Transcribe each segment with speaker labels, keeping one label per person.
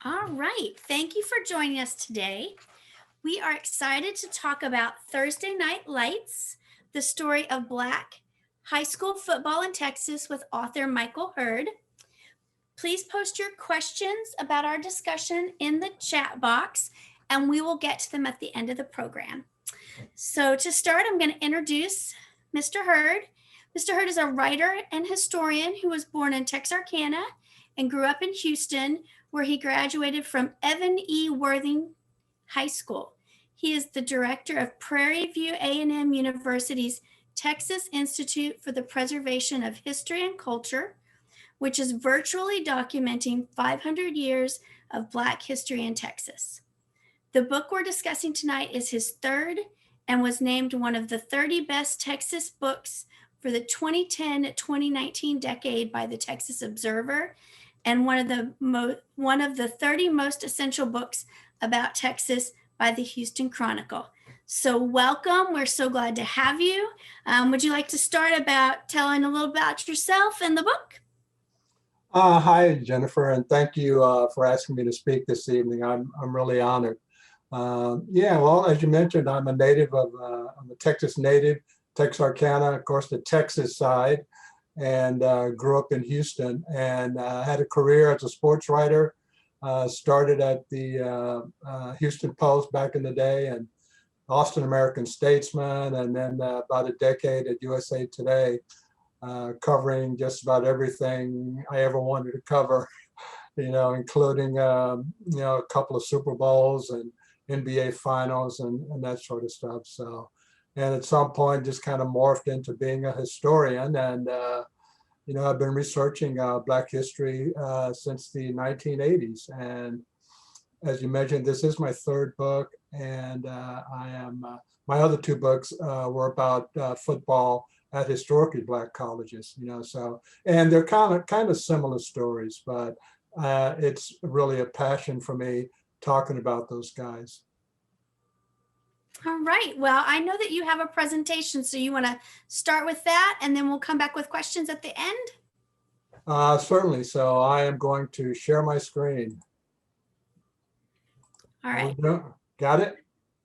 Speaker 1: All right. Thank you for joining us today. We are excited to talk about Thursday Night Lights, the story of Black high school football in Texas with author Michael Hurd. Please post your questions about our discussion in the chat box, and we will get to them at the end of the program. So, to start, I'm going to introduce Mr. Hurd. Mr. Hurd is a writer and historian who was born in Texarkana and grew up in Houston, where he graduated from Evan E. Worthing High School. He is the director of Prairie View A&M University's Texas Institute for the Preservation of History and Culture, which is virtually documenting 500 years of Black history in Texas. The book we're discussing tonight is his third and was named one of the 30 best Texas books for the 2010-2019 decade by the Texas Observer, and one of the 30 most essential books about Texas by the Houston Chronicle. So welcome. We're so glad to have you. Would you like to start about telling a little about yourself and the book?
Speaker 2: Hi, Jennifer, and thank you for asking me to speak this evening. I'm really honored. Yeah, well, as you mentioned, I'm a Texas native, Texarkana, of course, the Texas side, and grew up in Houston and had a career as a sports writer. Started at the Houston Post back in the day and Austin American Statesman, and then about a decade at USA Today, covering just about everything I ever wanted to cover, including, a couple of Super Bowls and NBA finals and that sort of stuff. So, and at some point just kind of morphed into being a historian. And, I've been researching Black history since the 1980s. And as you mentioned, this is my third book. And my other two books were about football at historically Black colleges, so, and they're kind of similar stories, but it's really a passion for me talking about those guys.
Speaker 1: All right. Well, I know that you have a presentation, so you want to start with that, and then we'll come back with questions at the end?
Speaker 2: Certainly. So I am going to share my screen.
Speaker 1: All right.
Speaker 2: Got it?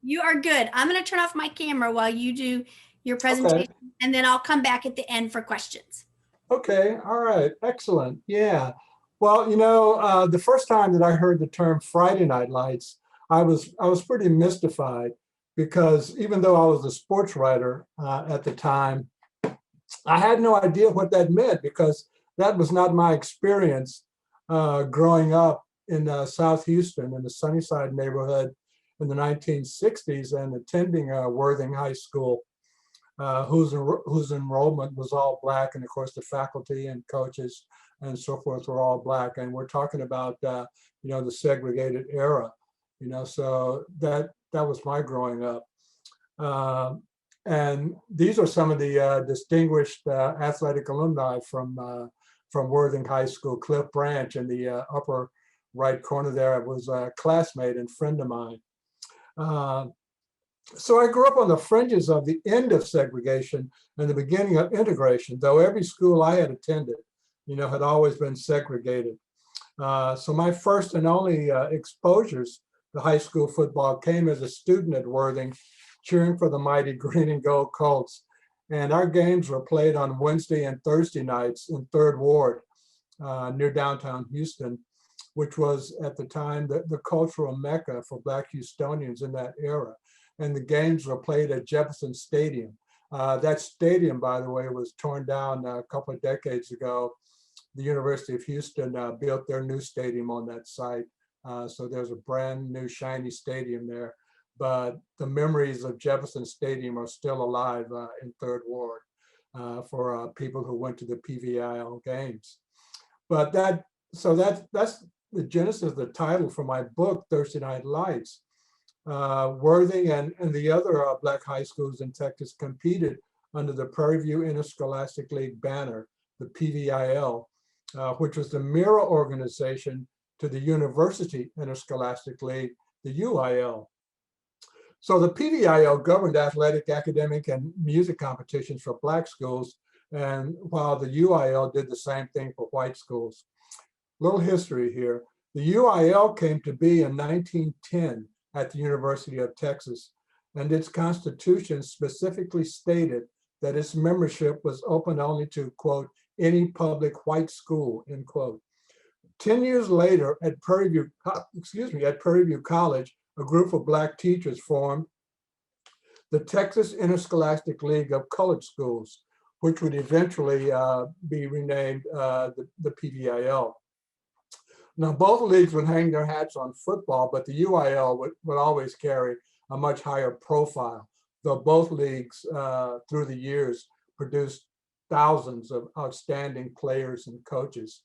Speaker 1: You are good. I'm going to turn off my camera while you do your presentation, and then I'll come back at the end for questions.
Speaker 2: Okay. All right. Excellent. Yeah. Well, the first time that I heard the term Friday Night Lights, I was pretty mystified, because even though I was a sports writer at the time, I had no idea what that meant, because that was not my experience growing up in South Houston in the Sunnyside neighborhood in the 1960s and attending Worthing High School, whose enrollment was all Black. And of course, the faculty and coaches and so forth were all Black. And we're talking about, the segregated era, so that was my growing up. And these are some of the distinguished athletic alumni from Worthing High School. Cliff Branch in the upper right corner there was a classmate and friend of mine. So I grew up on the fringes of the end of segregation and the beginning of integration, though every school I had attended, had always been segregated. So my first and only exposures to high school football came as a student at Worthing, cheering for the mighty green and gold Colts. And our games were played on Wednesday and Thursday nights in Third Ward near downtown Houston, which was at the time the cultural mecca for Black Houstonians in that era. And the games were played at Jefferson Stadium. That stadium, by the way, was torn down a couple of decades ago. The University of Houston built their new stadium on that site. So there's a brand new shiny stadium there. But the memories of Jefferson Stadium are still alive in Third Ward for people who went to the PVIL games. But that's the genesis of the title for my book, Thursday Night Lights. Worthing and the other Black high schools in Texas competed under the Prairie View Interscholastic League banner, the PVIL, which was the mirror organization to the University Interscholastic League, the UIL. So the PVIL governed athletic, academic, and music competitions for Black schools, and while the UIL did the same thing for white schools. Little history here. The UIL came to be in 1910 at the University of Texas, and its constitution specifically stated that its membership was open only to, quote, any public white school, end quote. 10 years later at Prairie View College, a group of Black teachers formed the Texas Interscholastic League of Colored Schools, which would eventually be renamed the PVIL. Now, both leagues would hang their hats on football, but the UIL would always carry a much higher profile, though both leagues through the years produced thousands of outstanding players and coaches.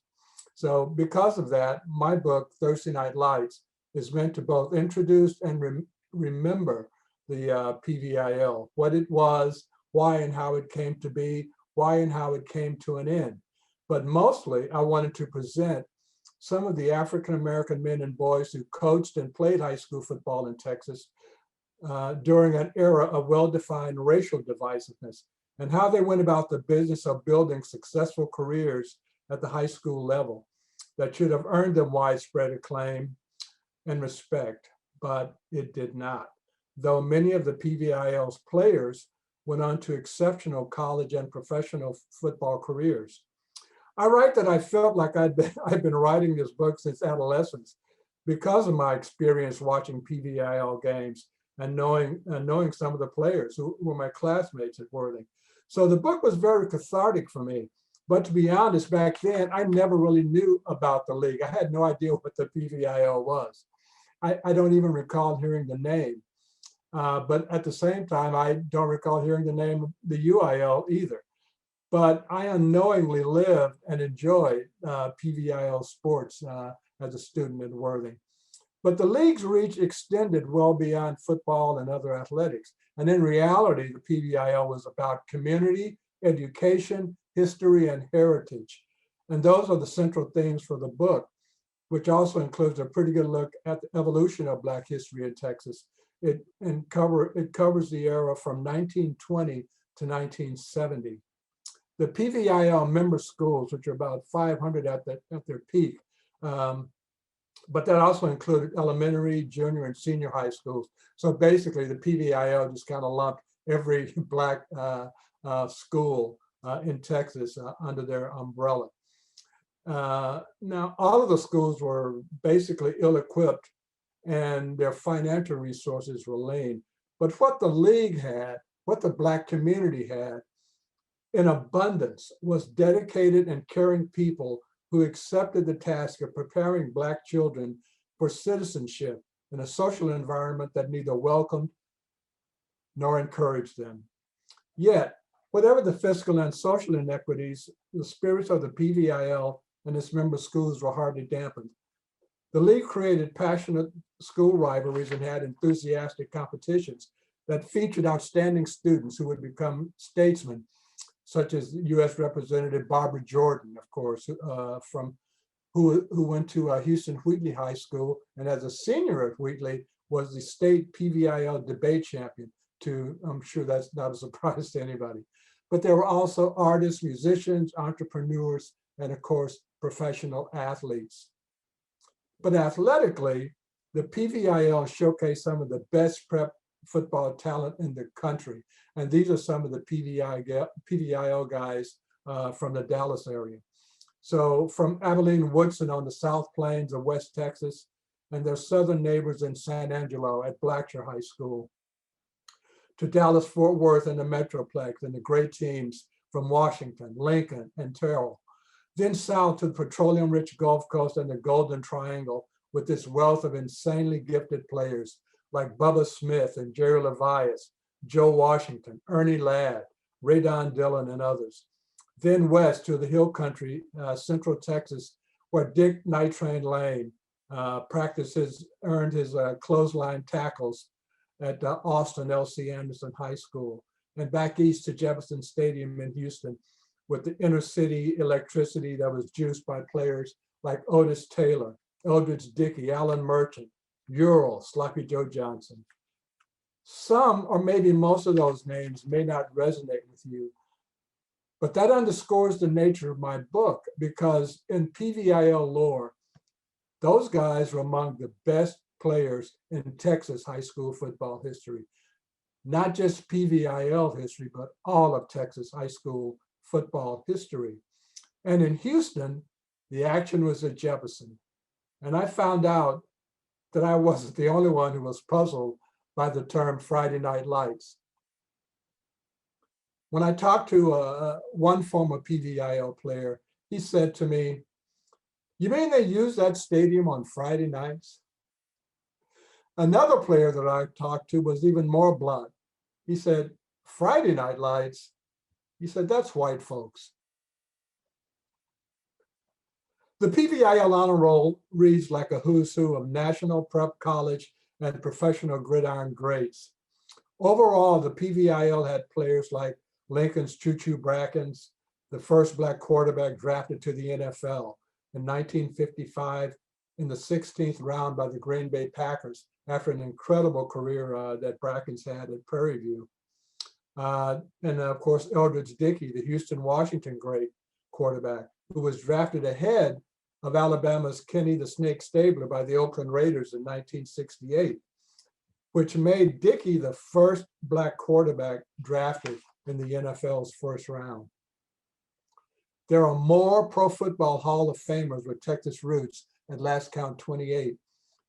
Speaker 2: So because of that, my book, Thursday Night Lights, is meant to both introduce and remember the PVIL, what it was, why and how it came to be, why and how it came to an end. But mostly, I wanted to present some of the African-American men and boys who coached and played high school football in Texas during an era of well-defined racial divisiveness, and how they went about the business of building successful careers at the high school level that should have earned them widespread acclaim and respect, but it did not. Though many of the PVIL's players went on to exceptional college and professional football careers. I write that I felt like I'd been writing this book since adolescence because of my experience watching PVIL games and knowing some of the players who were my classmates at Worthing. So the book was very cathartic for me. But to be honest, back then, I never really knew about the league. I had no idea what the PVIL was. I don't even recall hearing the name. But at the same time, I don't recall hearing the name of the UIL either. But I unknowingly lived and enjoyed PVIL sports as a student at Worthing. But the league's reach extended well beyond football and other athletics. And in reality, the PVIL was about community, education, history, and heritage. And those are the central themes for the book, which also includes a pretty good look at the evolution of Black history in Texas. It covers the era from 1920 to 1970. The PVIL member schools, which are about 500 at their peak, but that also included elementary, junior, and senior high schools. So basically, the PVIL just kind of lumped every Black school in Texas under their umbrella. Now, all of the schools were basically ill-equipped and their financial resources were lean. But what the league had, what the Black community had in abundance, was dedicated and caring people who accepted the task of preparing Black children for citizenship in a social environment that neither welcomed nor encouraged them. Yet, whatever the fiscal and social inequities, the spirits of the PVIL and its member schools were hardly dampened. The league created passionate school rivalries and had enthusiastic competitions that featured outstanding students who would become statesmen, such as U.S. Representative Barbara Jordan, of course, who went to Houston Wheatley High School, and as a senior at Wheatley was the state PVIL debate champion. I'm sure that's not a surprise to anybody. But there were also artists, musicians, entrepreneurs, and of course, professional athletes. But athletically, the PVIL showcased some of the best prep football talent in the country. And these are some of the PVIL guys from the Dallas area. So from Abilene Woodson on the South Plains of West Texas, and their southern neighbors in San Angelo at Blacksher High School, to Dallas Fort Worth and the Metroplex and the great teams from Washington, Lincoln, and Terrell. Then south to the petroleum-rich Gulf Coast and the Golden Triangle with this wealth of insanely gifted players like Bubba Smith and Jerry Levias, Joe Washington, Ernie Ladd, Ray Don Dillon, and others. Then west to the Hill Country, Central Texas, where Dick Night Train Lane earned his clothesline tackles at Austin L.C. Anderson High School, and back east to Jefferson Stadium in Houston with the inner city electricity that was juiced by players like Otis Taylor, Eldridge Dickey, Alan Merchant, Ural, Sloppy Joe Johnson. Some or maybe most of those names may not resonate with you, but that underscores the nature of my book, because in PVIL lore, Those guys were among the best players in Texas high school football history, not just PVIL history, but all of Texas high school football history. And in Houston, the action was at Jefferson. And I found out that I wasn't the only one who was puzzled by the term Friday Night Lights. When I talked to one former PVIL player, he said to me, "You mean they use that stadium on Friday nights?" Another player that I talked to was even more blunt. He said, "Friday Night Lights?" He said, "That's white folks." The PVIL honor roll reads like a who's who of national prep college and professional gridiron greats. Overall, the PVIL had players like Lincoln's Choo Choo Brackens, the first Black quarterback drafted to the NFL in 1955 in the 16th round by the Green Bay Packers after an incredible career that Brackens had at Prairie View. And of course, Eldridge Dickey, the Houston, Washington great quarterback, who was drafted ahead of Alabama's Kenny the Snake Stabler by the Oakland Raiders in 1968, which made Dickey the first Black quarterback drafted in the NFL's first round. There are more Pro Football Hall of Famers with Texas roots, at last count 28,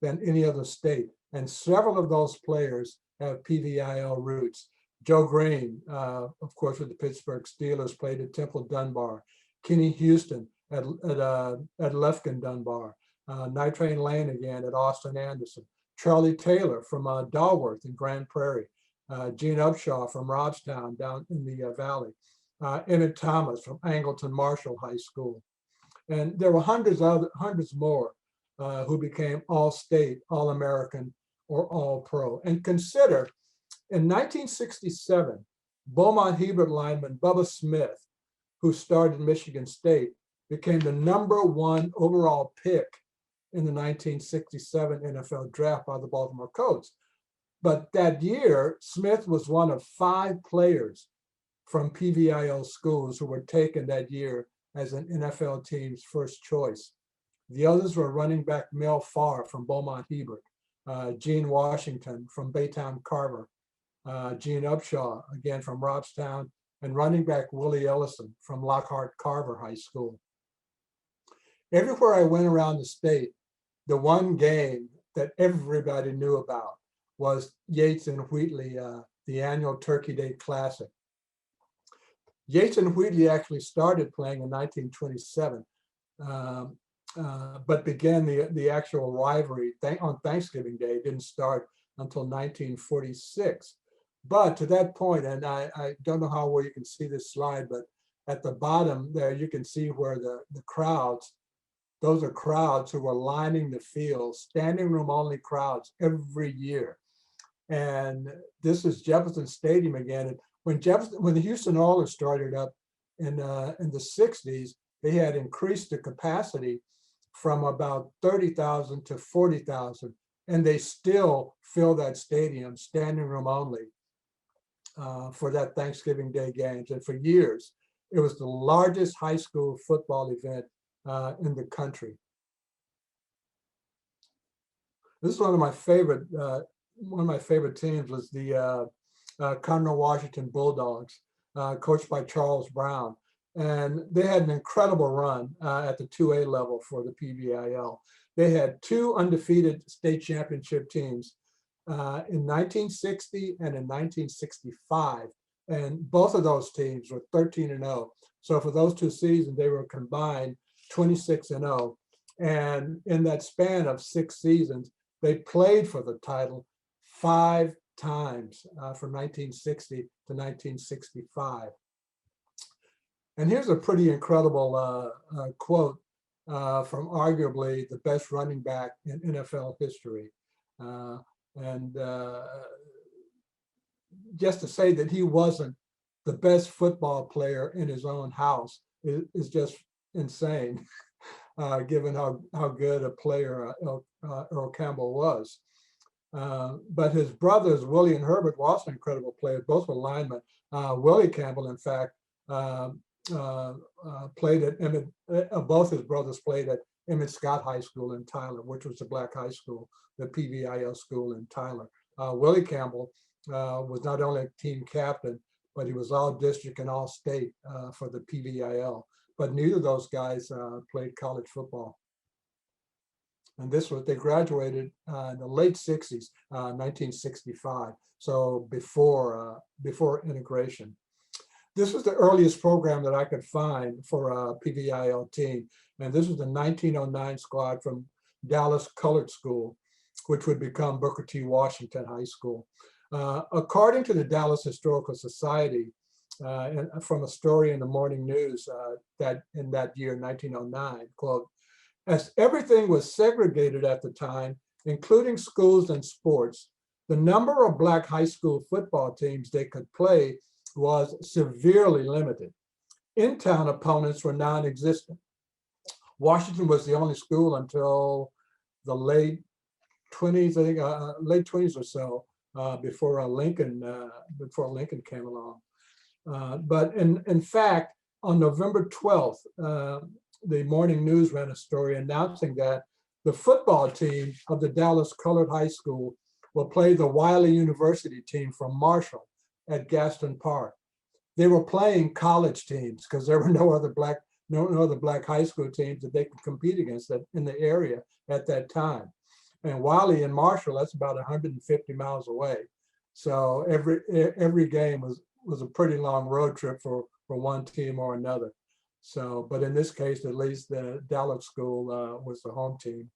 Speaker 2: than any other state. And several of those players have PVIL roots. Joe Green, of course, with the Pittsburgh Steelers, played at Temple Dunbar. Kenny Houston at Lufkin Dunbar. Night Train Lane again at Austin Anderson. Charlie Taylor from Dalworth in Grand Prairie. Gene Upshaw from Robstown down in the valley. Emmett Thomas from Angleton Marshall High School. And there were hundreds more who became All-State, All-American, or All-Pro. And consider, in 1967, Beaumont Hebert lineman Bubba Smith, who started Michigan State, became the #1 overall pick in the 1967 NFL draft by the Baltimore Colts. But that year, Smith was one of 5 players from PVIL schools who were taken that year as an NFL team's first choice. The others were running back Mel Farr from Beaumont Hebert, Gene Washington from Baytown Carver, Gene Upshaw, again from Robstown, and running back Willie Ellison from Lockhart Carver High School. Everywhere I went around the state, the one game that everybody knew about was Yates and Wheatley, the annual Turkey Day Classic. Yates and Wheatley actually started playing in 1927, but began the actual rivalry on Thanksgiving Day. It didn't start until 1946. But to that point, and I don't know how well you can see this slide, but at the bottom there, you can see where the crowds, those are crowds who were lining the field, standing room only crowds every year. And this is Jefferson Stadium again. And when the Houston Oilers started up in the 60s, they had increased the capacity from about 30,000 to 40,000, and they still fill that stadium, standing room only, for that Thanksgiving Day games. And for years, it was the largest high school football event in the country. This is one of my favorite teams was the Conroe Washington Bulldogs, coached by Charles Brown. And they had an incredible run at the 2A level for the PVIL. They had 2 undefeated state championship teams in 1960 and in 1965. And both of those teams were 13-0. So for those 2 seasons, they were combined 26-0. And in that span of 6 seasons, they played for the title 5 times from 1960 to 1965. And here's a pretty incredible quote from arguably the best running back in NFL history. Just to say that he wasn't the best football player in his own house is just insane, given how good a player Earl Campbell was. But his brothers, Willie and Herbert, were also incredible players. Both were linemen. Willie Campbell, in fact, played at Emmett. Both his brothers played at Emmett Scott High School in Tyler, which was the black high school, the PVIL school in Tyler. Willie Campbell was not only a team captain, but he was all district and all state for the PVIL. But neither of those guys played college football. And this was, they graduated in the late 60s, 1965. So before integration. This was the earliest program that I could find for a PVIL team. And this was the 1909 squad from Dallas Colored School, which would become Booker T. Washington High School. According to the Dallas Historical Society, and from a story in the Morning News that in that year, 1909, quote, as everything was segregated at the time, including schools and sports, the number of black high school football teams they could play was severely limited. In-town opponents were non-existent. Washington was the only school until the late 20s, I think, late 20s or so, before Lincoln came along. But in fact, on November 12th, the Morning News ran a story announcing that the football team of the Dallas Colored High School will play the Wiley University team from Marshall at Gaston Park. They were playing college teams because there were no other black high school teams that they could compete against in the area at that time. And Wiley and Marshall, that's about 150 miles away. So every game was a pretty long road trip for one team or another. So, but in this case, at least the Dallas school was the home team.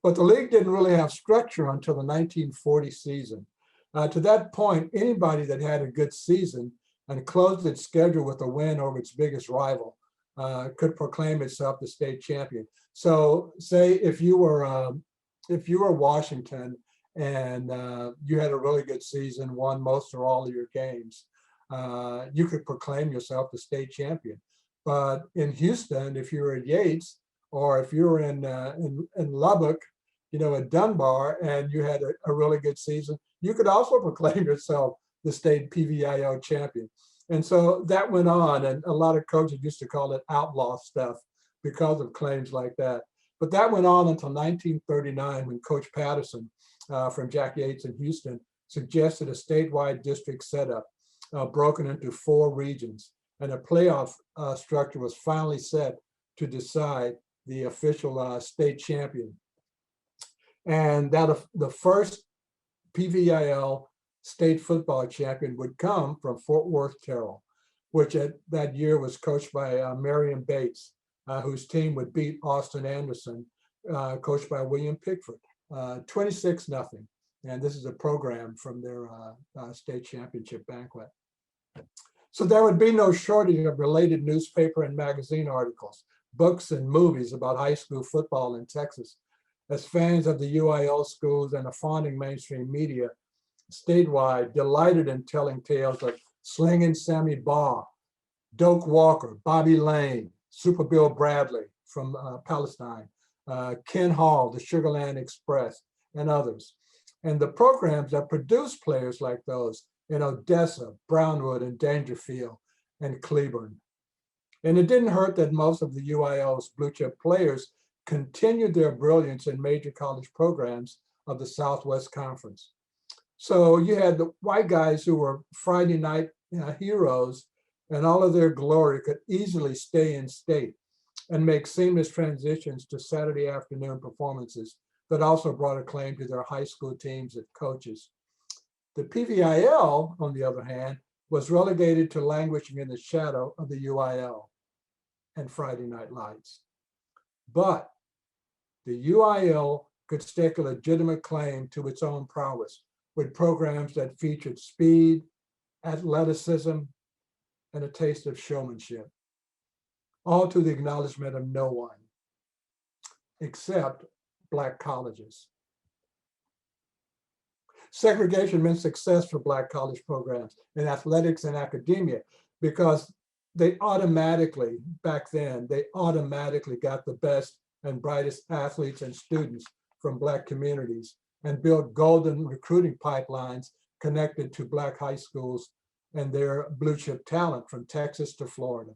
Speaker 2: But the league didn't really have structure until the 1940 season. To that point, anybody that had a good season and closed its schedule with a win over its biggest rival could proclaim itself the state champion. So, say if you were Washington and you had a really good season, won most or all of your games, you could proclaim yourself the state champion. But in Houston, if you were at Yates, or if you were in Lubbock, at Dunbar, and you had a really good season, you could also proclaim yourself the state PVIO champion. And so that went on, and a lot of coaches used to call it outlaw stuff because of claims like that. But that went on until 1939, when Coach Patterson from Jack Yates in Houston suggested a statewide district setup broken into 4 regions, and a playoff structure was finally set to decide the official state champion. And that the first PVIL state football champion would come from Fort Worth Terrell, which that year was coached by Marion Bates, whose team would beat Austin Anderson, coached by William Pickford, 26-0. And this is a program from their state championship banquet. So there would be no shortage of related newspaper and magazine articles, books and movies about high school football in Texas. As fans of the UIL schools and a fawning mainstream media statewide delighted in telling tales of Slingin' Sammy Baugh, Doak Walker, Bobby Lane, Super Bill Bradley from Palestine, Ken Hall, the Sugarland Express, and others. And the programs that produced players like those in Odessa, Brownwood, and Dangerfield, and Cleburne. And it didn't hurt that most of the UIL's blue chip players continued their brilliance in major college programs of the Southwest Conference. So you had the white guys who were Friday night heroes, and all of their glory could easily stay in state and make seamless transitions to Saturday afternoon performances that also brought acclaim to their high school teams and coaches. The PVIL, on the other hand, was relegated to languishing in the shadow of the UIL and Friday Night Lights. But the UIL could stake a legitimate claim to its own prowess with programs that featured speed, athleticism, and a taste of showmanship, all to the acknowledgement of no one except Black colleges. Segregation meant success for Black college programs in athletics and academia, because they automatically, back then, they automatically got the best and brightest athletes and students from Black communities and built golden recruiting pipelines connected to Black high schools and their blue chip talent from Texas to Florida.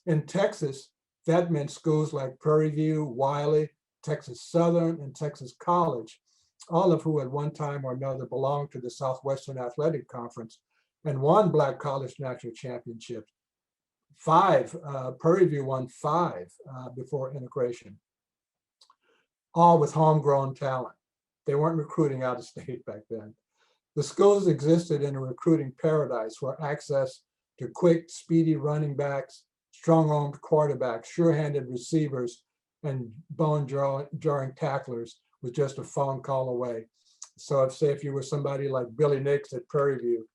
Speaker 2: In Texas, That meant schools like Prairie View, Wiley, Texas Southern, and Texas College, all of who at one time or another belonged to the Southwestern Athletic Conference and won Black College National Championships. Prairie View won five before integration, all with homegrown talent. They weren't recruiting out of state back then. The schools existed in a recruiting paradise where access to quick, speedy running backs, strong-armed quarterbacks, sure-handed receivers, and bone-jarring tacklers was just a phone call away. So if you were somebody like Billy Nix at Prairie View,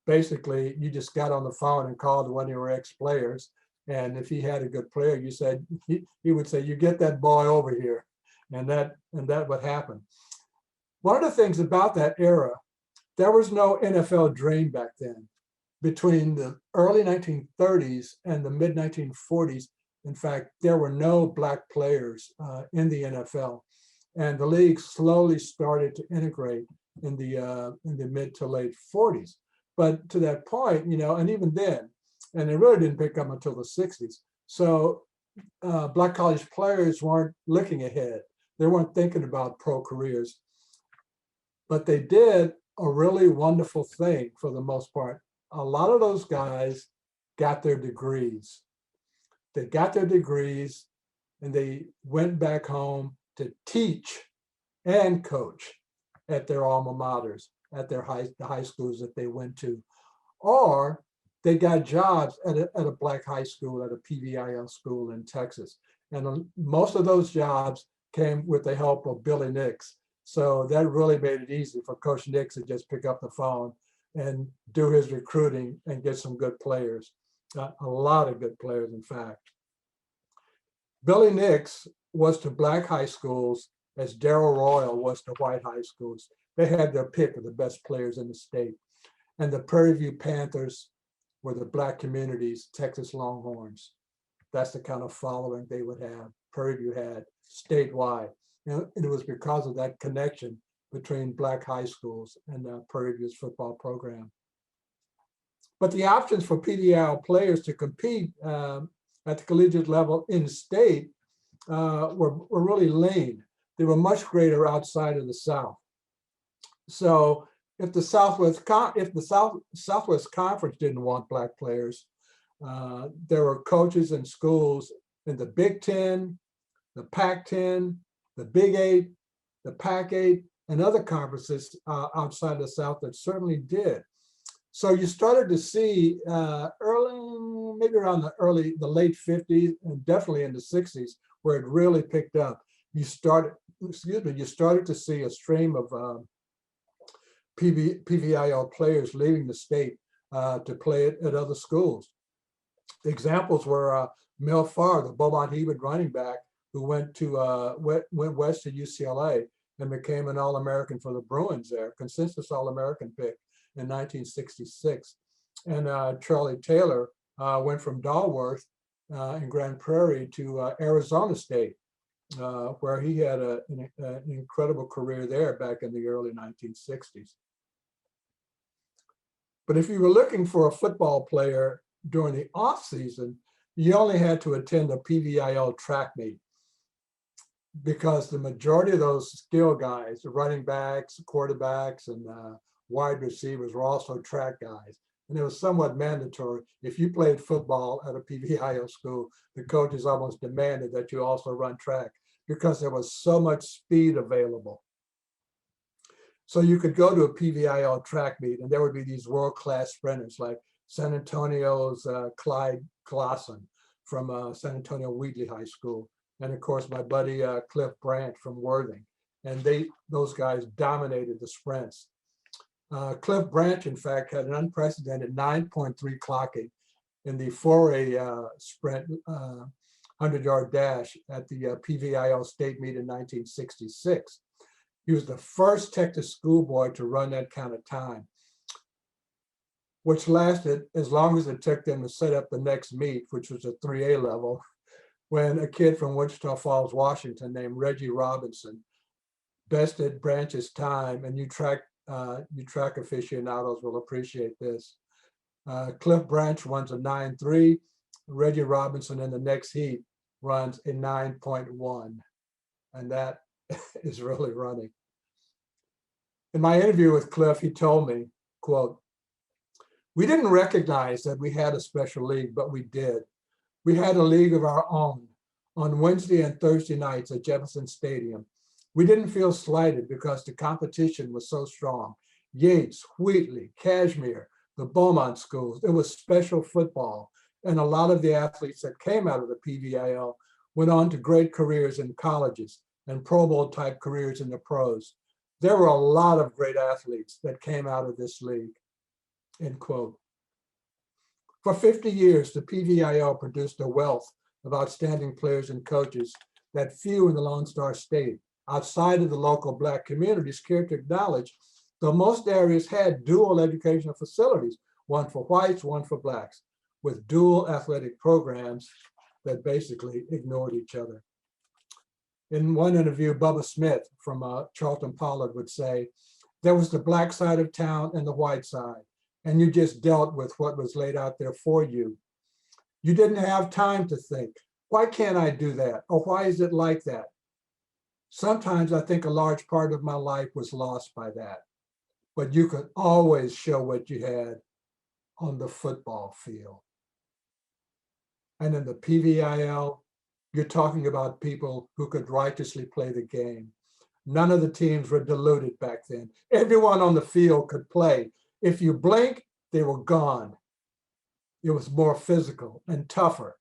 Speaker 2: basically you just got on the phone and called one of your ex-players. And if he had a good player, you said, he would say, you get that boy over here. And that would happen. One of the things about that era, there was no NFL dream back then. Between the early 1930s and the mid 1940s, in fact, there were no Black players in the NFL. And the league slowly started to integrate in the mid to late 40s. But to that point, and even then, and it really didn't pick up until the 60s. So Black college players weren't looking ahead. They weren't thinking about pro careers. But they did a really wonderful thing for the most part. A lot of those guys got their degrees. They got their degrees and they went back home to teach and coach at their alma maters, at the high schools that they went to. Or they got jobs at a Black high school, at a PVIL school in Texas. And most of those jobs came with the help of Billy Nix. So that really made it easy for Coach Nix to just pick up the phone and do his recruiting and get some good players, a lot of good players, in fact. Billy Nix was to Black high schools as Darrell Royal was to white high schools. They had their pick of the best players in the state. And the Prairie View Panthers were the Black community's Texas Longhorns. That's the kind of following they would have, Prairie View had statewide. And it was because of that connection between Black high schools and Prairie View's football program. But the options for PDL players to compete at the collegiate level in state were really lean. They were much greater outside of the South. So if the Southwest Conference didn't want Black players, there were coaches and schools in the Big Ten, the Pac-10, the Big 8, the Pac-8, and other conferences outside the South that certainly did. So you started to see maybe around the late 50s and definitely in the 60s, where it really picked up. You started to see a stream of PVIL players leaving the state to play at other schools. Examples were Mel Farr, the Beaumont Hebert running back, who went west to UCLA and became an All-American for the Bruins there, consensus All-American pick in 1966. And Charlie Taylor went from Dalworth in Grand Prairie to Arizona State, where he had an incredible career there back in the early 1960s. But if you were looking for a football player during the off season, you only had to attend a PVIL track meet, because the majority of those skill guys, the running backs, quarterbacks, and wide receivers were also track guys. And it was somewhat mandatory. If you played football at a PVIL school, the coaches almost demanded that you also run track because there was so much speed available. So you could go to a PVIL track meet and there would be these world-class sprinters like San Antonio's Clyde Clausen from San Antonio Wheatley High School. And of course, my buddy Cliff Branch from Worthing. And those guys dominated the sprints. Cliff Branch, in fact, had an unprecedented 9.3 clocking in the 4A sprint 100-yard dash at the PVIL state meet in 1966. He was the first Texas schoolboy to run that kind of time, which lasted as long as it took them to set up the next meet, which was a 3A level, when a kid from Wichita Falls, Washington, named Reggie Robinson bested Branch's time, and you track aficionados will appreciate this. Cliff Branch runs a 9.3. Reggie Robinson in the next heat runs a 9.1, and that is really running. In my interview with Cliff, he told me, quote, "We didn't recognize that we had a special league, but we did. We had a league of our own on Wednesday and Thursday nights at Jefferson Stadium. We didn't feel slighted because the competition was so strong. Yates, Wheatley, Kashmir, the Beaumont schools, it was special football. And a lot of the athletes that came out of the PVIL went on to great careers in colleges and Pro Bowl type careers in the pros. There were a lot of great athletes that came out of this league," end quote. For 50 years, the PVIL produced a wealth of outstanding players and coaches that few in the Lone Star State, outside of the local Black communities, cared to acknowledge, though most areas had dual educational facilities, one for whites, one for Blacks, with dual athletic programs that basically ignored each other. In one interview, Bubba Smith from Charlton Pollard would say, "There was the Black side of town and the white side, and you just dealt with what was laid out there for you. You didn't have time to think, why can't I do that? Or why is it like that? Sometimes I think a large part of my life was lost by that, but you could always show what you had on the football field." And in the PVIL, you're talking about people who could righteously play the game. None of the teams were diluted back then. Everyone on the field could play. If you blink, they were gone. It was more physical and tougher,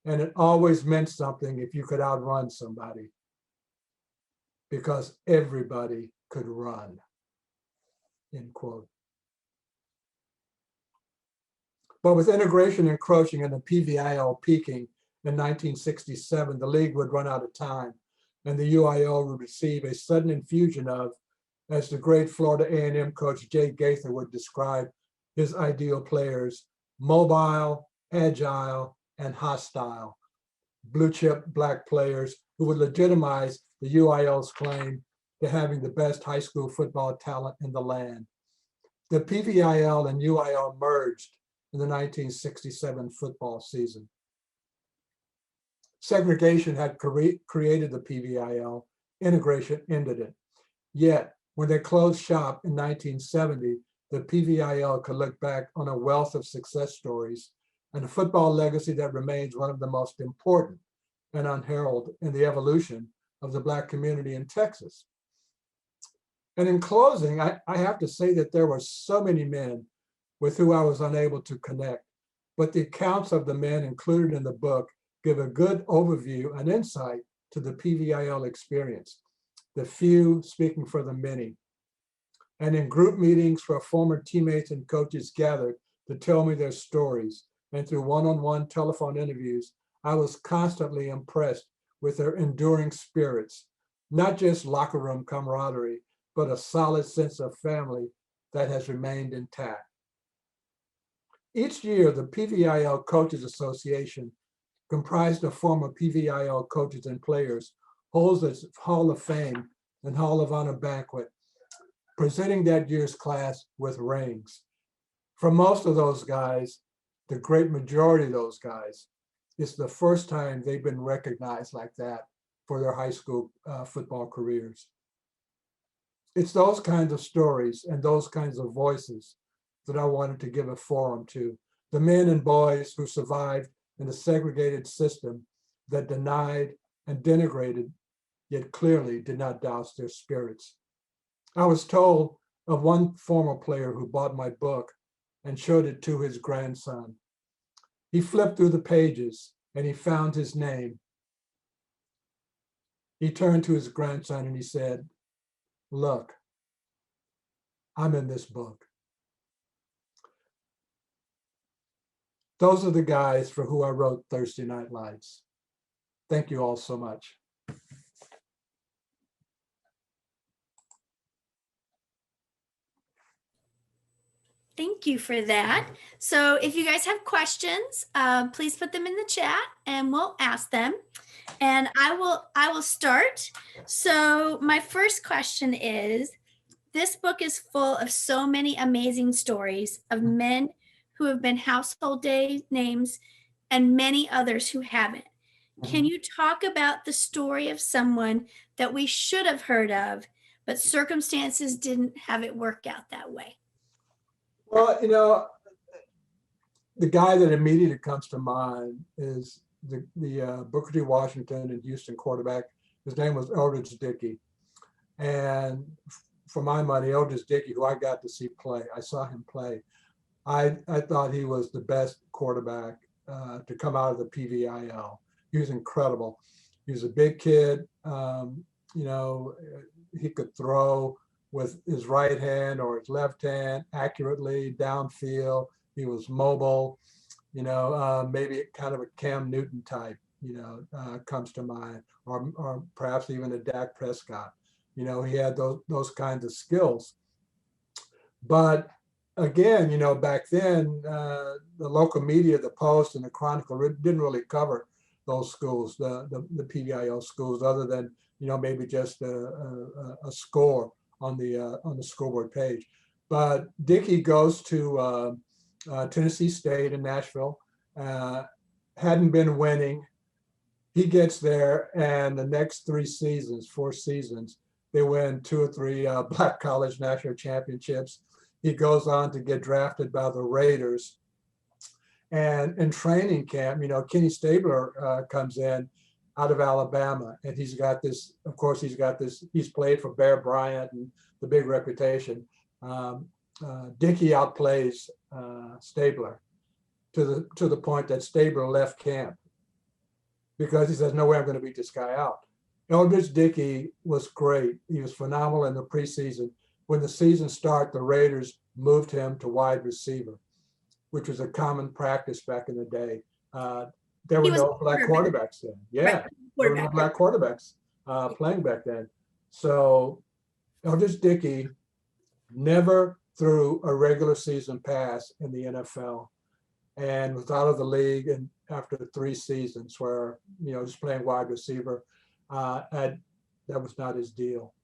Speaker 2: and it always meant something if you could outrun somebody, because everybody could run, end quote. But with integration encroaching and the PVIL peaking in 1967, the league would run out of time, and the UIL would receive a sudden infusion of, as the great Florida A&M coach Jay Gaither would describe his ideal players, mobile, agile, and hostile, blue chip Black players who would legitimize the UIL's claim to having the best high school football talent in the land. The PVIL and UIL merged in the 1967 football season. Segregation had created the PVIL, integration ended it. Yet, when they closed shop in 1970, the PVIL could look back on a wealth of success stories and a football legacy that remains one of the most important and unheralded in the evolution of the Black community in Texas. And in closing, I have to say that there were so many men with who I was unable to connect, but the accounts of the men included in the book give a good overview and insight to the PVIL experience, the few speaking for the many. And in group meetings where former teammates and coaches gathered to tell me their stories, and through one-on-one telephone interviews, I was constantly impressed with their enduring spirits, not just locker room camaraderie, but a solid sense of family that has remained intact. Each year, the PVIL Coaches Association, comprised of former PVIL coaches and players, holds its Hall of Fame and Hall of Honor banquet, presenting that year's class with rings. For most of those guys, the great majority of those guys, it's the first time they've been recognized like that for their high school football careers. It's those kinds of stories and those kinds of voices that I wanted to give a forum to, the men and boys who survived in a segregated system that denied and denigrated, yet clearly did not douse their spirits. I was told of one former player who bought my book and showed it to his grandson. He flipped through the pages and he found his name. He turned to his grandson and he said, "Look, I'm in this book." Those are the guys for who I wrote Thursday Night Lights. Thank you all so much.
Speaker 1: Thank you for that. So if you guys have questions, please put them in the chat and we'll ask them. And I will start. So my first question is, this book is full of so many amazing stories of men who have been household names and many others who haven't. Can
Speaker 2: Mhm.
Speaker 1: you talk about the story of someone that we should have heard of, but circumstances didn't have it work out that way?
Speaker 2: Well, the guy that immediately comes to mind is the Booker T. Washington and Houston quarterback. His name was Eldridge Dickey. And for my money, Eldridge Dickey, who I got to see play, I saw him play. I thought he was the best quarterback to come out of the PVIL. He was incredible. He was a big kid. You know, he could throw with his right hand or his left hand accurately downfield. He was mobile. Maybe kind of a Cam Newton type. Comes to mind, or perhaps even a Dak Prescott. He had those kinds of skills. But again, back then, the local media, the Post and the Chronicle didn't really cover those schools, the PVIL schools, other than, maybe just a score on the scoreboard page. But Dickey goes to Tennessee State in Nashville, hadn't been winning. He gets there, and the next 4 seasons, they win 2 or 3 Black College national championships. He goes on to get drafted by the Raiders. And in training camp, Kenny Stabler comes in out of Alabama, and he's played for Bear Bryant and the big reputation. Dickey outplays Stabler to the point that Stabler left camp because he says, no way I'm going to beat this guy out. Eldridge Dickey was great. He was phenomenal in the preseason. When the season started, the Raiders moved him to wide receiver, which was a common practice back in the day. There were no black quarterbacks then. Yeah, there were no black quarterbacks playing back then. So Eldridge Dickey never threw a regular season pass in the NFL and was out of the league and after 3 seasons where, just playing wide receiver, that was not his deal.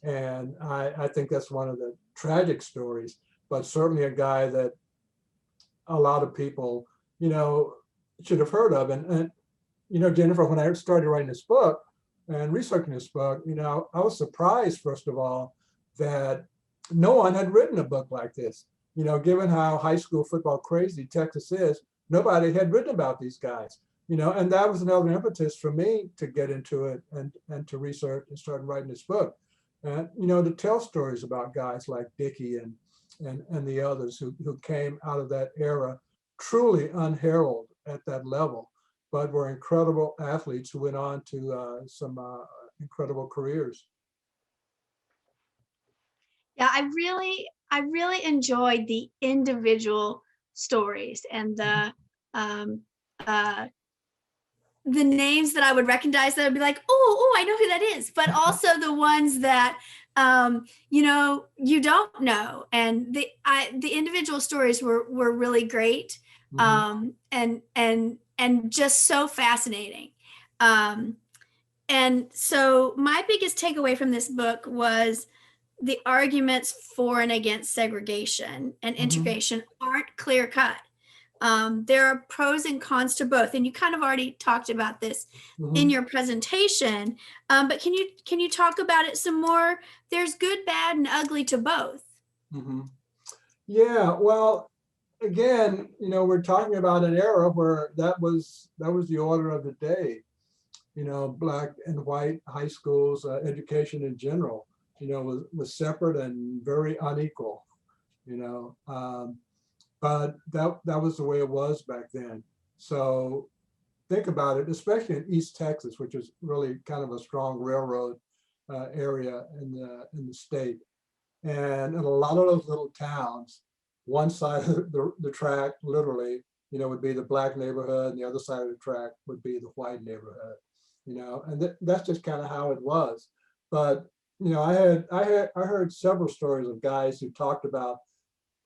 Speaker 2: And I think that's one of the tragic stories, but certainly a guy that a lot of people, should have heard of. And Jennifer, when I started writing this book and researching this book, I was surprised, first of all, that no one had written a book like this. Given how high school football crazy Texas is, nobody had written about these guys. And that was another impetus for me to get into it and to research and start writing this book. And, to tell stories about guys like Dickey and the others who came out of that era truly unheralded at that level, but were incredible athletes who went on to some incredible careers.
Speaker 1: Yeah, I really enjoyed the individual stories and the names that I would recognize that I'd be like, oh, I know who that is, but also the ones that you don't know. And the individual stories were really great, and just so fascinating. And so my biggest takeaway from this book was the arguments for and against segregation and integration aren't clear cut. There are pros and cons to both, and you kind of already talked about this in your presentation. But can you talk about it some more? There's good, bad, and ugly to both.
Speaker 2: Yeah, well, again, we're talking about an era where that was the order of the day. Black and white high schools, education in general, was separate and very unequal. But that was the way it was back then. So think about it, especially in East Texas, which is really kind of a strong railroad area in the state. And in a lot of those little towns, one side of the track, literally, would be the black neighborhood, and the other side of the track would be the white neighborhood. And that's just kind of how it was. But I heard several stories of guys who talked about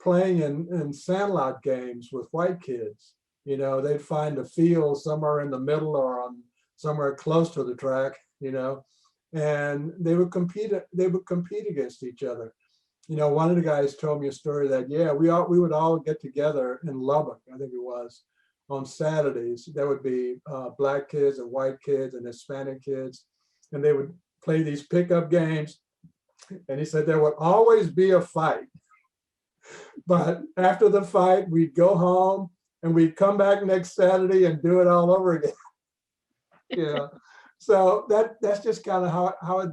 Speaker 2: playing in sandlot games with white kids. They'd find a field somewhere in the middle or on somewhere close to the track, and they would compete against each other. One of the guys told me a story that, we would all get together in Lubbock, I think it was, on Saturdays, there would be black kids and white kids and Hispanic kids, and they would play these pickup games. And he said there would always be a fight. But after the fight, we'd go home and we'd come back next Saturday and do it all over again. Yeah. So that's just kind of how it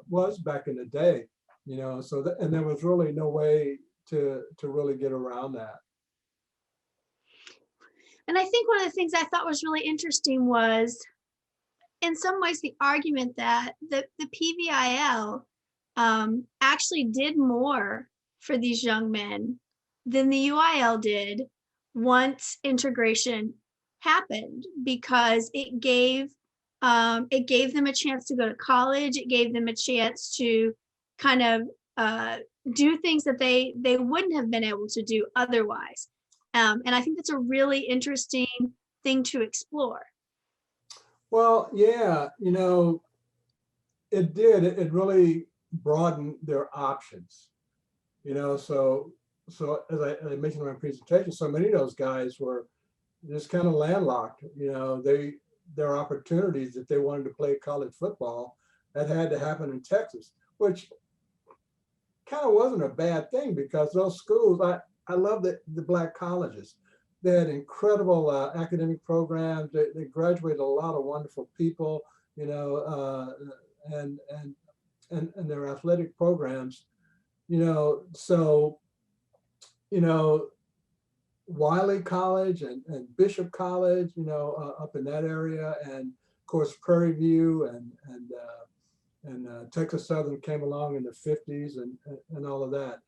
Speaker 2: was back in the day, so and there was really no way to really get around that.
Speaker 1: And I think one of the things I thought was really interesting was, in some ways, the argument that the PVIL actually did more for these young men than the UIL did once integration happened, because it gave them a chance to go to college. It gave them a chance to kind of do things that they wouldn't have been able to do otherwise. And I think that's a really interesting thing to explore.
Speaker 2: Well, yeah, it did. It really broadened their options, so as I mentioned in my presentation, so many of those guys were just kind of landlocked. Their opportunities, if they wanted to play college football, that had to happen in Texas, which kind of wasn't a bad thing, because those schools, I love the black colleges. They had incredible academic programs. They graduated a lot of wonderful people, and their athletic programs, so, Wiley College and Bishop College, up in that area, and of course Prairie View and Texas Southern came along in the 50s and all of that.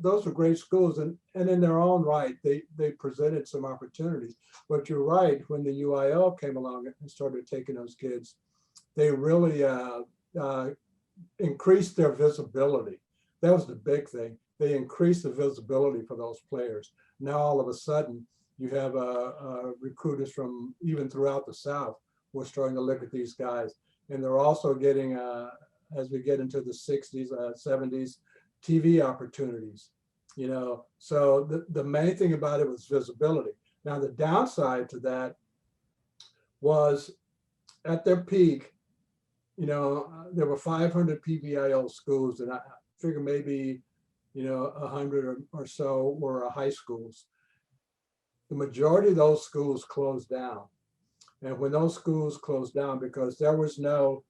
Speaker 2: Those were great schools, and in their own right, they presented some opportunities. But you're right, when the UIL came along and started taking those kids, they really increased their visibility. That was the big thing. They increased the visibility for those players. Now all of a sudden, you have recruiters from even throughout the South who are starting to look at these guys, and they're also getting, as we get into the 60s, 70s, TV opportunities. So the main thing about it was visibility. Now the downside to that was, at their peak, there were 500 PVIL schools, and I figure maybe 100 or so were high schools. The majority of those schools closed down. And when those schools closed down, because there was no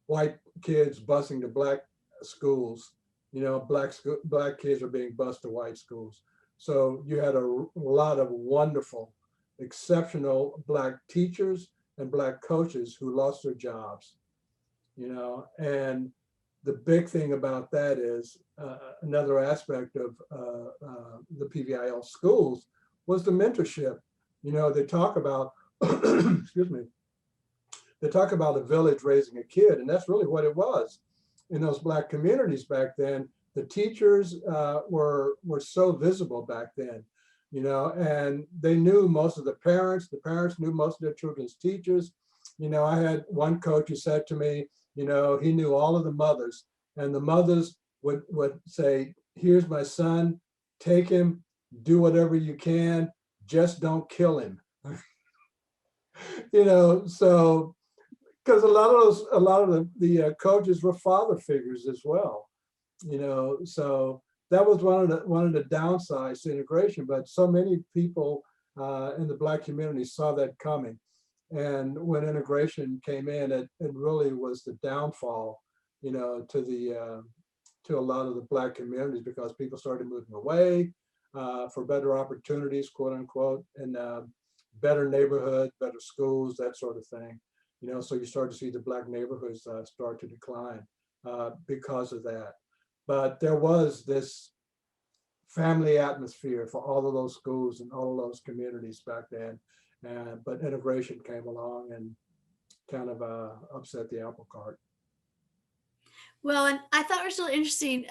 Speaker 2: white kids busing to black schools, black kids are being bused to white schools. So you had a lot of wonderful, exceptional black teachers and black coaches who lost their jobs, and the big thing about that is another aspect of the PVIL schools was the mentorship. They talk about, excuse me, they talk about a village raising a kid, and that's really what it was in those black communities back then. The teachers were so visible back then, and they knew most of the parents knew most of their children's teachers. I had one coach who said to me, he knew all of the mothers, and the mothers would say, "Here's my son, take him, do whatever you can, just don't kill him." So because a lot of the coaches were father figures as well, so that was one of the downsides to integration. But so many people in the black community saw that coming. And when integration came in, it really was the downfall, to a lot of the black communities, because people started moving away for better opportunities, quote unquote, and better neighborhoods, better schools, that sort of thing. So you start to see the black neighborhoods start to decline because of that. But there was this family atmosphere for all of those schools and all of those communities back then. But integration came along and kind of upset the apple cart.
Speaker 1: Well, and I thought it was really interesting,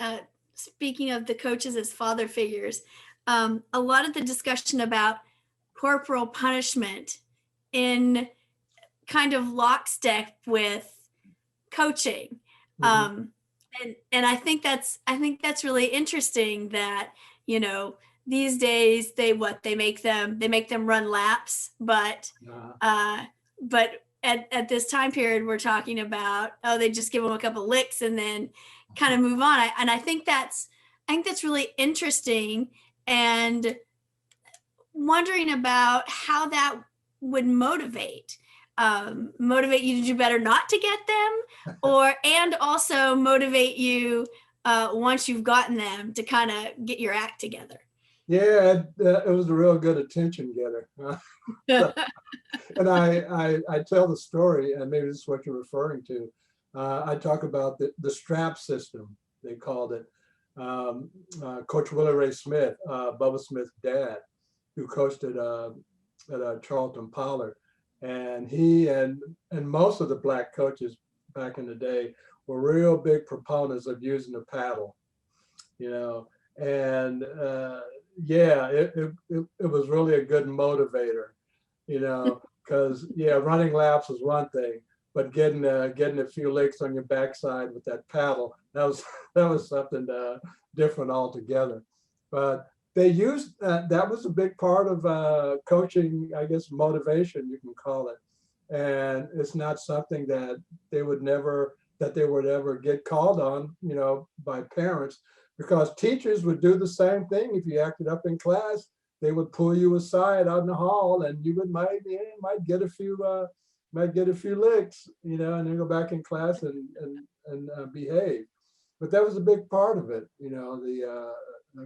Speaker 1: speaking of the coaches as father figures, a lot of the discussion about corporal punishment in kind of lockstep with coaching.
Speaker 2: Mhm.
Speaker 1: And I think that's really interesting that, these days they make them run laps, but
Speaker 2: Uh,
Speaker 1: at this time period we're talking about, oh, they just give them a couple licks and then kind of move on. I think that's really interesting, and wondering about how that would motivate you to do better not to get them, or and also motivate you once you've gotten them to kind of get your act together.
Speaker 2: yeah, it was a real good attention getter. And I tell the story, and maybe this is what you're referring to. I talk about the strap system, they called it. Coach Willie Ray Smith, Bubba Smith's dad, who coached at Charlton Pollard, and he and most of the black coaches back in the day were real big proponents of using the paddle, you know, and yeah, it was really a good motivator, you know, because yeah, running laps was one thing, but getting a few licks on your backside with that paddle, that was something different altogether. But they used that was a big part of coaching, I guess, motivation you can call it, and it's not something that they would ever get called on, you know, by parents, because teachers would do the same thing if you acted up in class. They would pull you aside out in the hall, and you might get a few licks, you know, and then go back in class and behave. But that was a big part of it, you know, the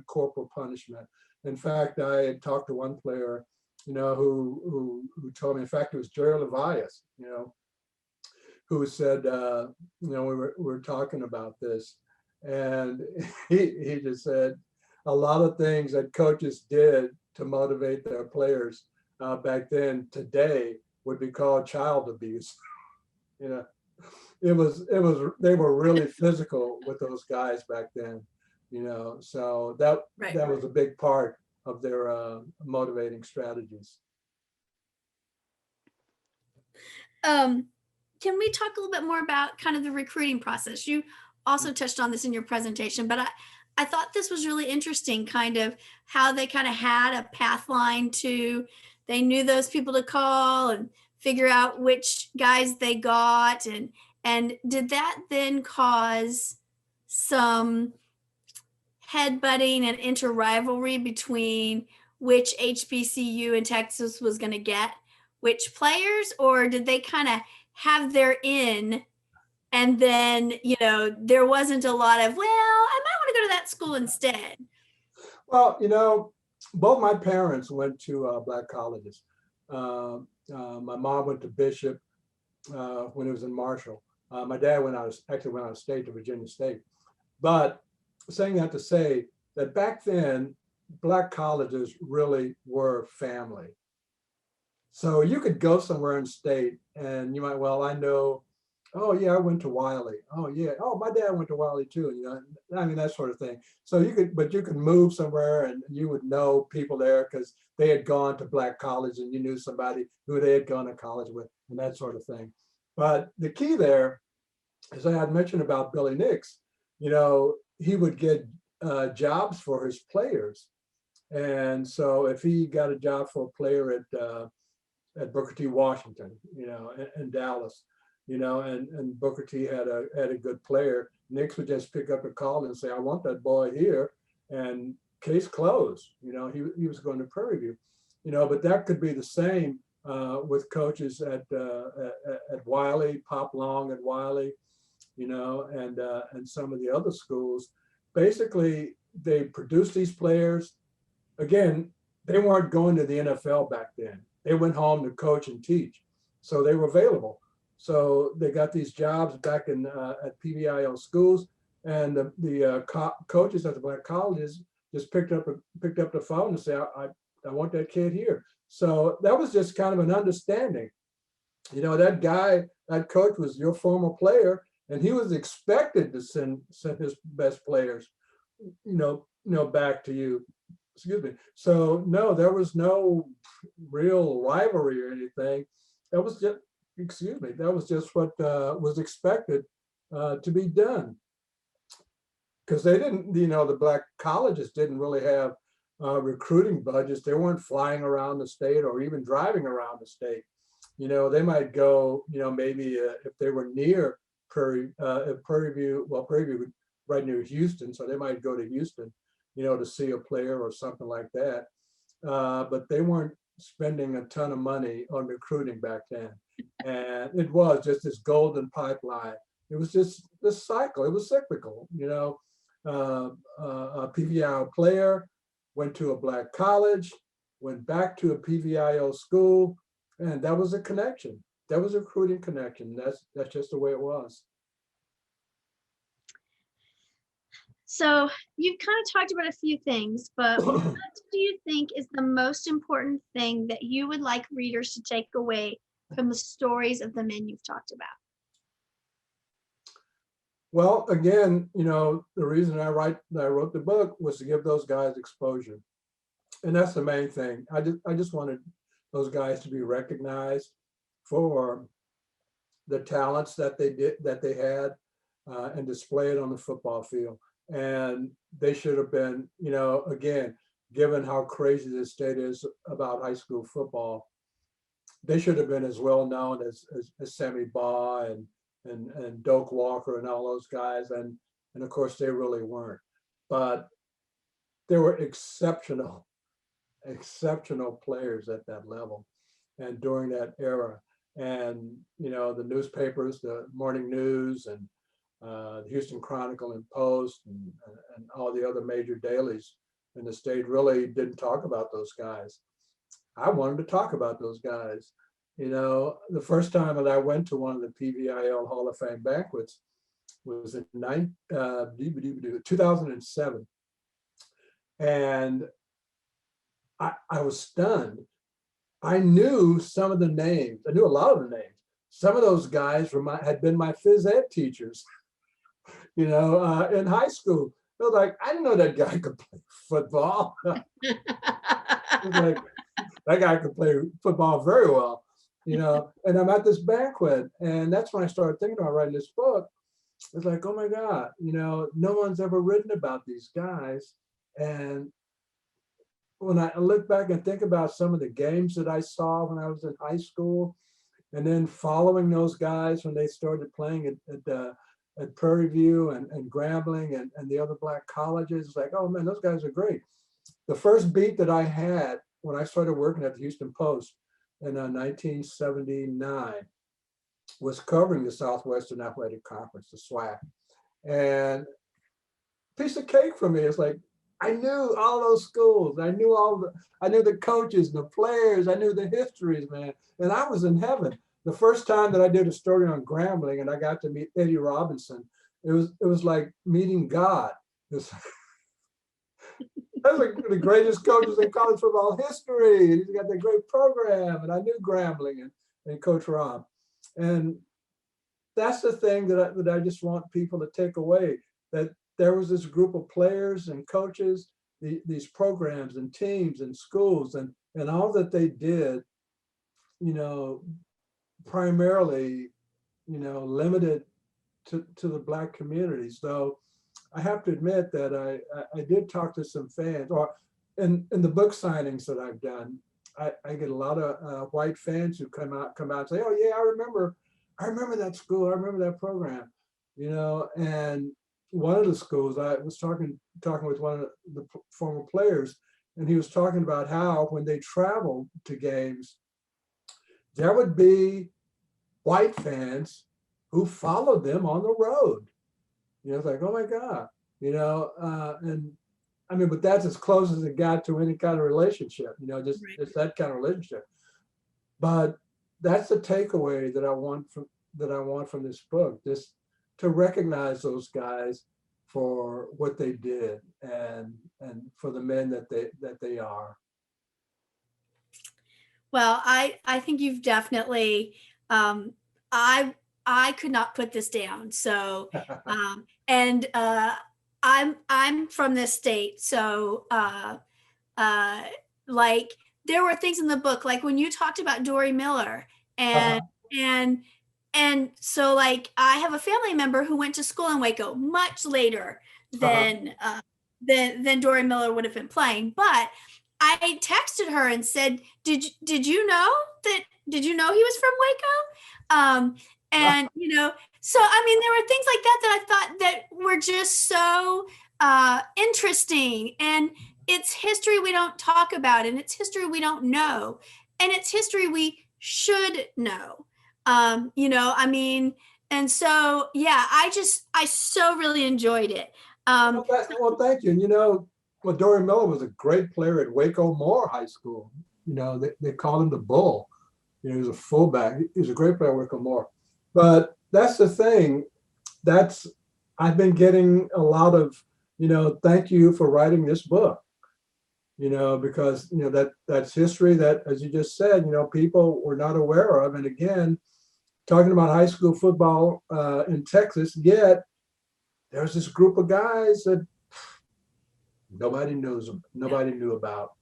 Speaker 2: corporal punishment. In fact, I had talked to one player, you know, who told me, in fact, it was Jerry Levias, you know, who said, you know, we were talking about this, and he just said a lot of things that coaches did to motivate their players back then, today would be called child abuse. You know, they were really physical with those guys back then. You know, so that was a big part of their motivating strategies.
Speaker 1: Can we talk a little bit more about kind of the recruiting process? You also touched on this in your presentation, but I thought this was really interesting, kind of how they kind of had a path line to, they knew those people to call and figure out which guys they got. And did that then cause some headbutting and inter-rivalry between which HBCU in Texas was going to get which players, or did they kind of have their in, and then, you know, there wasn't a lot of, well, I might want to go to that school instead?
Speaker 2: Well, you know, both my parents went to black colleges. My mom went to Bishop when it was in Marshall. My dad went out of state to Virginia State. But saying that to say that back then, black colleges really were family. So you could go somewhere in state and you might, well, I know, oh yeah, I went to Wiley. Oh yeah, oh my dad went to Wiley too. You know, I mean that sort of thing. So you could move somewhere and you would know people there because they had gone to black college and you knew somebody who they had gone to college with and that sort of thing. But the key there, as I had mentioned about Billy Nix, you know, he would get jobs for his players. And so if he got a job for a player at Booker T. Washington, you know, in Dallas, you know, and Booker T. had a good player, Nix would just pick up a call and say, I want that boy here, and case closed. You know, he was going to Prairie View, you know, but that could be the same with coaches at Wiley, Pop Long at Wiley, you know, and some of the other schools. Basically, they produced these players. Again, they weren't going to the NFL back then. They went home to coach and teach, so they were available. So they got these jobs back in at PBIL schools, and the coaches at the black colleges just picked up the phone and said, I want that kid here. So that was just kind of an understanding. You know, that coach was your former player, and he was expected to send his best players, you know, back to you. Excuse me. So no, there was no real rivalry or anything. That was just, excuse me, that was just what was expected to be done. Because they didn't, you know, the black colleges didn't really have recruiting budgets. They weren't flying around the state or even driving around the state. They might go, maybe if they were near Prairie View, well, Prairie View right near Houston, so they might go to Houston, to see a player or something like that. But they weren't spending a ton of money on recruiting back then. And it was just this golden pipeline. It was just this cycle. It was cyclical, a PVIO player went to a Black college, went back to a PVIO school, and that was a connection. That was a recruiting connection. That's just the way it was.
Speaker 1: So you've kind of talked about a few things, but what do you think is the most important thing that you would like readers to take away from the stories of the men you've talked about?
Speaker 2: Well, again, the reason I wrote the book was to give those guys exposure. And that's the main thing. I just wanted those guys to be recognized for the talents that they had, and display it on the football field. And they should have been, again, given how crazy this state is about high school football, they should have been as well known as Sammy Baugh and Doak Walker and all those guys. And of course, they really weren't. But they were exceptional players at that level and during that era. And, the newspapers, the Morning News and the Houston Chronicle and Post and all the other major dailies in the state really didn't talk about those guys. I wanted to talk about those guys. The first time that I went to one of the PVIL Hall of Fame banquets was in 2007. And I was stunned. I knew some of the names. I knew a lot of the names. Some of those guys had been my phys ed teachers, in high school. I was like, I didn't know that guy could play football. Like, that guy could play football very well, and I'm at this banquet. And that's when I started thinking about writing this book. It's like, oh my God, no one's ever written about these guys. And when I look back and think about some of the games that I saw when I was in high school, and then following those guys when they started playing at Prairie View and Grambling and the other Black colleges, it's like, oh man, those guys are great. The first beat that I had when I started working at the Houston Post in 1979 was covering the Southwestern Athletic Conference, the SWAC. And piece of cake for me. It's like, I knew all those schools. I knew the coaches, the players. I knew the histories, man. And I was in heaven. The first time that I did a story on Grambling and I got to meet Eddie Robinson, it was like meeting God. That was like the greatest coaches in college football history. He's got that great program. And I knew Grambling and Coach Rob. And that's the thing that I just want people to take away, that there was this group of players and coaches, these programs and teams and schools and all that they did, primarily, limited to the Black community. So I have to admit that I did talk to some fans, or in the book signings that I've done, I get a lot of white fans who come out and say, oh yeah, I remember that school, I remember that program, and one of the schools, I was talking with one of the former players, and he was talking about how when they traveled to games, there would be white fans who followed them on the road. It's like, oh my God, and I mean, but that's as close as it got to any kind of relationship, just that kind of relationship. But that's the takeaway that I want from this book, just to recognize those guys for what they did and for the men that they are.
Speaker 1: Well, I think you've definitely, I could not put this down. So, and I'm from this state. So, like there were things in the book, like when you talked about Dory Miller and so like I have a family member who went to school in Waco much later than then Dory Miller would have been playing. But I texted her and said, did you know did you know he was from Waco? And so I mean, there were things like that that I thought that were just so interesting, and it's history we don't talk about, and it's history we don't know, and it's history we should know. I mean, and so yeah, I so really enjoyed it.
Speaker 2: Well, thank you. Well, Dory Miller was a great player at Waco Moore High School. They called him the Bull. He was a fullback. He was a great player at Waco Moore. But that's the thing. I've been getting a lot of, thank you for writing this book. Because that's history that, as you just said, people were not aware of. And again, talking about high school football in Texas, yet there's this group of guys that nobody knew about,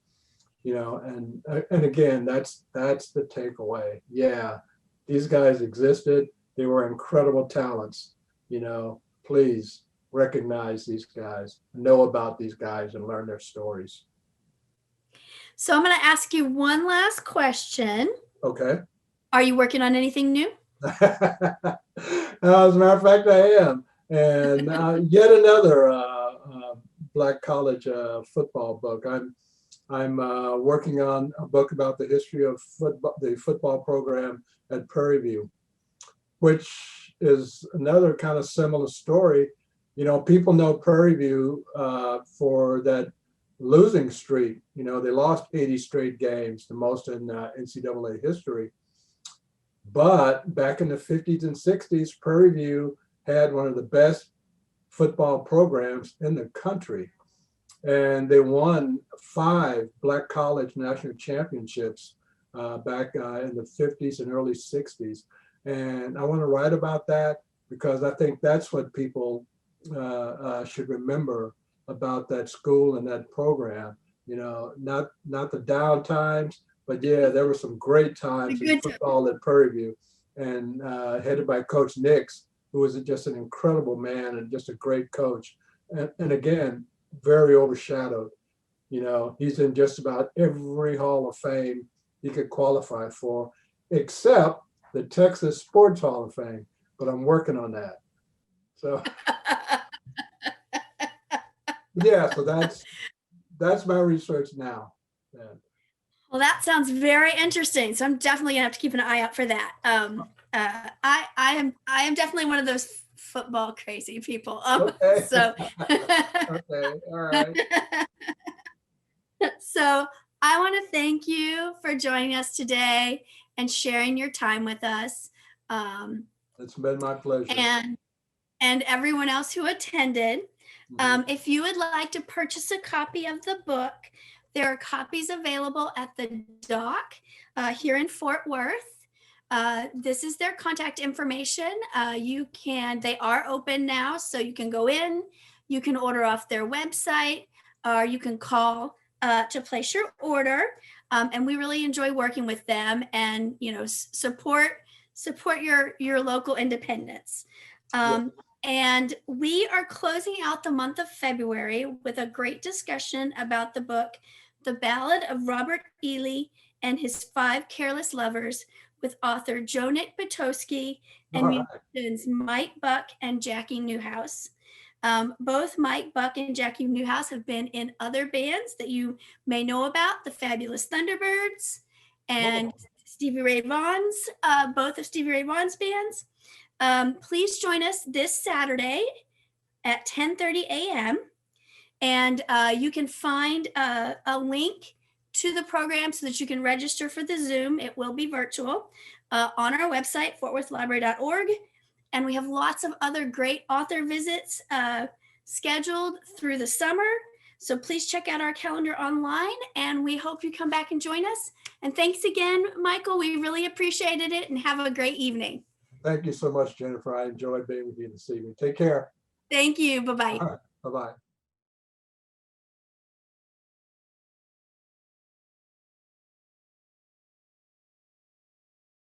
Speaker 2: and again, that's the takeaway. Yeah, these guys existed. They were incredible talents. Please recognize these guys, know about these guys, and learn their stories.
Speaker 1: So I'm going to ask you one last question.
Speaker 2: Okay.
Speaker 1: Are you working on anything new?
Speaker 2: As a matter of fact, I am. And yet another Black college football book. I'm working on a book about the history of the football program at Prairie View, which is another kind of similar story. People know Prairie View for that losing streak. They lost 80 straight games, the most in NCAA history. But back in the 50s and 60s, Prairie View had one of the best football programs in the country. And they won 5 Black college national championships back in the 50s and early 60s. And I want to write about that because I think that's what people should remember about that school and that program. Not the down times, but yeah, there were some great times in football at Prairie View, and headed by Coach Nix, who was just an incredible man and just a great coach. And again, very overshadowed. He's in just about every Hall of Fame he could qualify for, except the Texas Sports Hall of Fame. But I'm working on that. So yeah, so that's my research now. Yeah.
Speaker 1: Well, that sounds very interesting. So I'm definitely gonna have to keep an eye out for that. I am definitely one of those football crazy people.
Speaker 2: Okay.
Speaker 1: So
Speaker 2: okay, all right.
Speaker 1: So I want to thank you for joining us today and sharing your time with us.
Speaker 2: It's been my pleasure.
Speaker 1: And everyone else who attended. If you would like to purchase a copy of the book, there are copies available at the dock here in Fort Worth. This is their contact information. They are open now, so you can go in, you can order off their website, or you can call to place your order. And we really enjoy working with them and, support your local independence. And we are closing out the month of February with a great discussion about the book, The Ballad of Robert Ely and His 5 Careless Lovers, with author Joe Nick Butowski and musicians Mike Buck and Jackie Newhouse. Both Mike Buck and Jackie Newhouse have been in other bands that you may know about, the Fabulous Thunderbirds and Stevie Ray Vaughan's, both of Stevie Ray Vaughan's bands. Please join us this Saturday at 10:30 a.m. And you can find a link to the program so that you can register for the Zoom. It will be virtual on our website, fortworthlibrary.org. And we have lots of other great author visits scheduled through the summer. So please check out our calendar online, and we hope you come back and join us. And thanks again, Michael. We really appreciated it, and have a great evening.
Speaker 2: Thank you so much, Jennifer. I enjoyed being with you this evening. Take care.
Speaker 1: Thank you. Bye-bye.
Speaker 2: All right. Bye-bye.